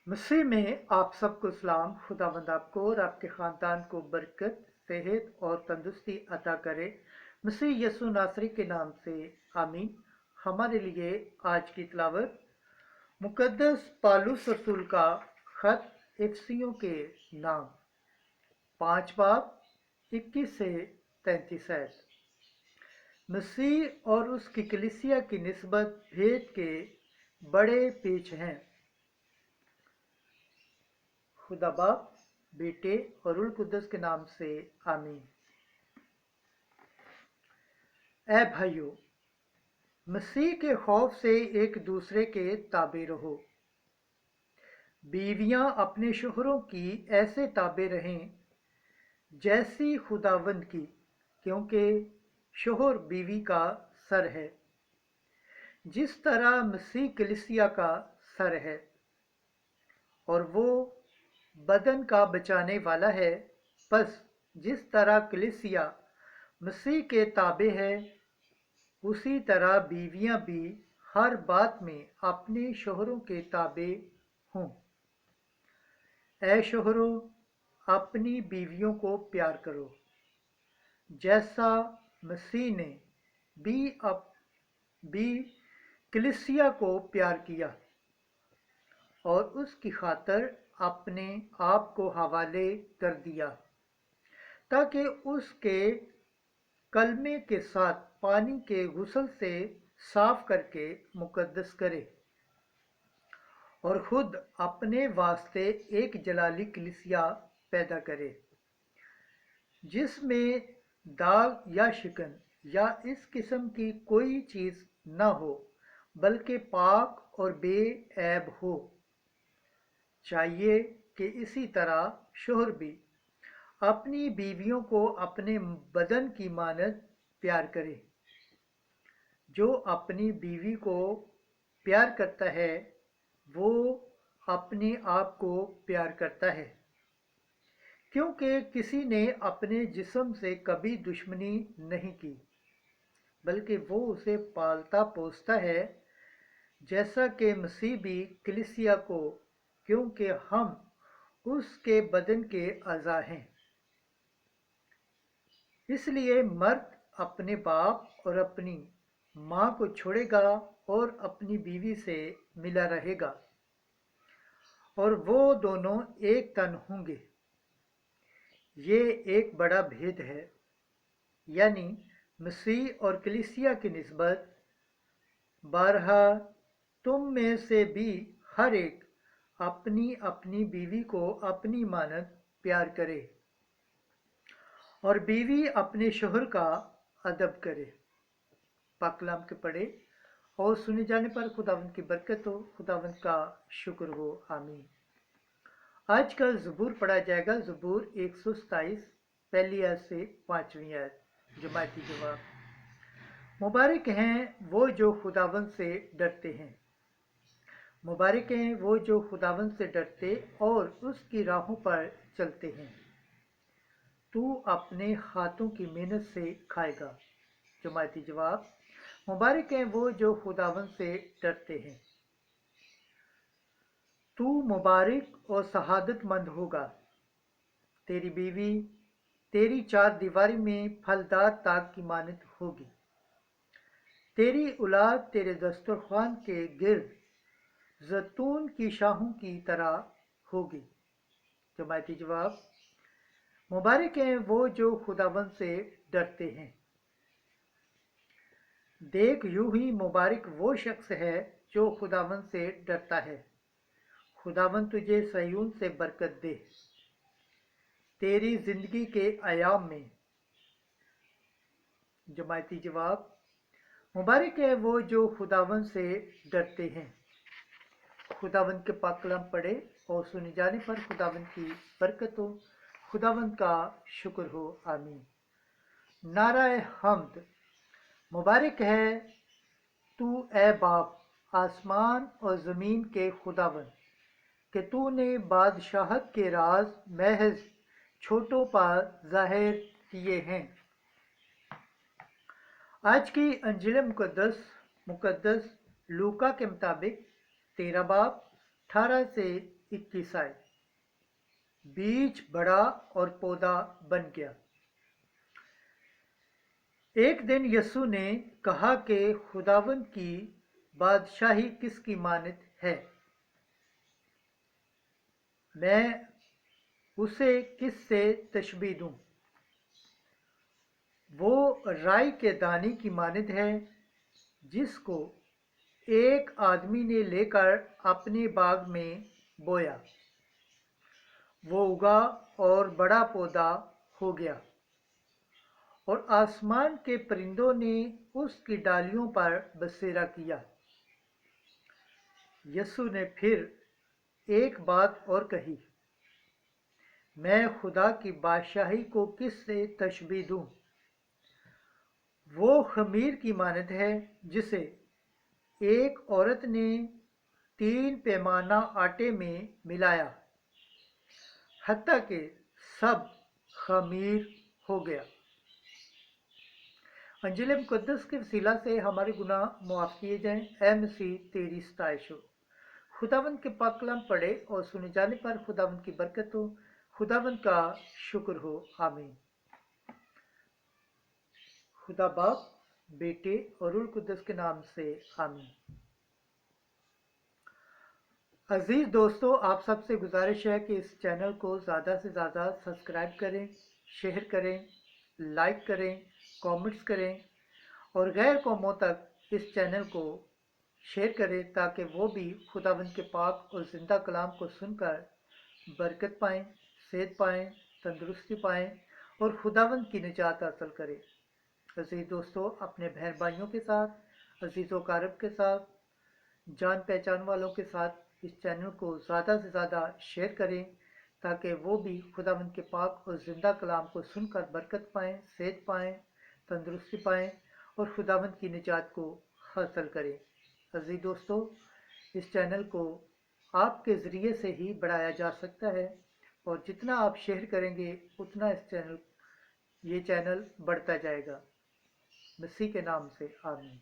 मसीह में आप सबको सलाम। खुदावंद आपको और आपके ख़ानदान को बरकत, सेहत और तंदुरुस्ती अता करे। मसीह यसु नासरी के नाम से आमीन। हमारे लिए आज की तिलावत मुकद्दस पालूस रसूल का खत इफसियों के नाम 5 बाब 21 से 33 है। मसीह और उसकी कलीसिया की निस्बत भेद के बड़े पेच हैं। खुदा बाप, बेटे और रूह कुद्दस के नाम से आमीन। ऐ भाइयों, मसीह के खौफ से एक दूसरे के ताबे रहो। बीवियां अपने शोहरों की ऐसे ताबे रहें जैसी खुदावंद की, क्योंकि शोहर बीवी का सर है, जिस तरह मसीह कलीसिया का सर है और वो बदन का बचाने वाला है। बस जिस तरह कलीसिया मसीह के ताबे है, उसी तरह बीवियां भी हर बात में अपने शोहरों के ताबे हों। ऐ शोहरों, अपनी बीवियों को प्यार करो, जैसा मसीह ने भी कलीसिया को प्यार किया और उसकी खातर अपने आप को हवाले कर दिया, ताकि उसके कलमे के साथ पानी के गुस्ल से साफ करके मुकद्दस करे और खुद अपने वास्ते एक जलाली कलीसिया पैदा करे, जिसमें दाग या शिकन या इस किस्म की कोई चीज़ न हो, बल्कि पाक और बेऐब हो। चाहिए कि इसी तरह शोहर भी अपनी बीवियों को अपने बदन की मानद प्यार करे। जो अपनी बीवी को प्यार करता है, वो अपने आप को प्यार करता है, क्योंकि किसी ने अपने जिस्म से कभी दुश्मनी नहीं की, बल्कि वो उसे पालता पोसता है, जैसा कि मसीह भी कलीसिया को, क्योंकि हम उसके बदन के अज़ा हैं। इसलिए मर्द अपने बाप और अपनी माँ को छोड़ेगा और अपनी बीवी से मिला रहेगा और वो दोनों एक तन होंगे। ये एक बड़ा भेद है, यानी मसीह और कलीसिया की निस्बत। बारहा तुम में से भी हर एक अपनी अपनी बीवी को अपनी मानद प्यार करे और बीवी अपने शोहर का अदब करे। पाक कलाम के पढ़े और सुने जाने पर खुदावंद की बरकत हो, खुदावंद का शुक्र हो। आमीन। आज का ज़बूर पढ़ा जाएगा, ज़बूर 127 पहली आयत से 5वीं आयत। जमायती जवाब। मुबारक हैं वो जो खुदावंद से डरते हैं, मुबारक हैं वो जो खुदावंद से डरते और उसकी राहों पर चलते हैं। तू अपने हाथों की मेहनत से खाएगा। जमायती जवाब। मुबारक हैं वो जो खुदावंद से डरते हैं। तू मुबारक और शहादतमंद होगा। तेरी बीवी तेरी चार दीवारी में फलदार ताग की मानद होगी। तेरी औलाद तेरे दस्तरखान के गिर्द जैतून की शाहों की तरह होगी। जमायती जवाब। मुबारक हैं वो जो खुदावंद से डरते हैं। देख, यूं ही मुबारक वो शख्स है जो खुदावंद से डरता है। खुदावंद तुझे सयून से बरकत दे, तेरी जिंदगी के अयाम में। जमायती जवाब। मुबारक है वो जो खुदावंद से डरते हैं। खुदावंद के पाक कलाम पढ़े और सुने जाने पर खुदावंद की बरकत हो, खुदावंद का शुक्र हो। आमीन। नाराए हम्द। मुबारक है तू ए बाप, आसमान और ज़मीन के खुदावंद, कि तूने बादशाहत के राज महज छोटों पर ज़ाहिर किए हैं। आज की अंजिल मुकद्दस लूका के मुताबिक 13 बाब 18 से 21 आए। बीज बड़ा और पौधा बन गया। एक दिन यीशु ने कहा कि खुदावंद की बादशाही किसकी मानद है? मैं उसे किससे तशबीह दूं? वो राई के दाने की मानद है जिसको एक आदमी ने लेकर अपने बाग में बोया। वो उगा और बड़ा पौधा हो गया और आसमान के परिंदों ने उसकी डालियों पर बसेरा किया। यीशु ने फिर एक बात और कही, मैं खुदा की बादशाही को किससे तशबीह दूं? वो खमीर की मानद है जिसे एक औरत ने 3 पैमाना आटे में मिलाया, हत्ता कि सब खमीर हो गया। अंजिल मुक़द्दस के वसीला से हमारे गुनाह मुआफ़ किए जाएं। ऐ मसीह तेरी सताइश हो। खुदावंद के पाक कलाम पढ़े और सुने जाने पर खुदावंद की बरकत हो। खुदावंद का शुक्र हो। आमीन। खुदा बाप, बेटे और रूह कुद्दस के नाम से आमीन। अजीज दोस्तों, आप सबसे गुजारिश है कि इस चैनल को ज़्यादा से ज़्यादा सब्सक्राइब करें, शेयर करें, लाइक करें, कमेंट्स करें और गैर कौमों तक इस चैनल को शेयर करें ताकि वो भी खुदावंद के पाक और ज़िंदा कलाम को सुनकर बरकत पाएँ, सेहत पाएँ, तंदुरुस्ती पाएँ और खुदावंद की निजात हासिल करें। अजीज दोस्तों, अपने बहन भाइयों के साथ, अजीज़ कारब के साथ, जान पहचान वालों के साथ इस चैनल को ज़्यादा से ज़्यादा शेयर करें ताकि वो भी खुदावंद के पाक और ज़िंदा कलाम को सुनकर बरकत पाएँ, सेहत पाएँ, तंदुरुस्ती पाएँ और खुदावंद की निजात को हासिल करें। अजीज दोस्तों, इस चैनल को आपके ज़रिए से ही बढ़ाया जा सकता है और जितना आप शेयर करेंगे उतना ये चैनल बढ़ता जाएगा। मसीह के नाम से आमीन।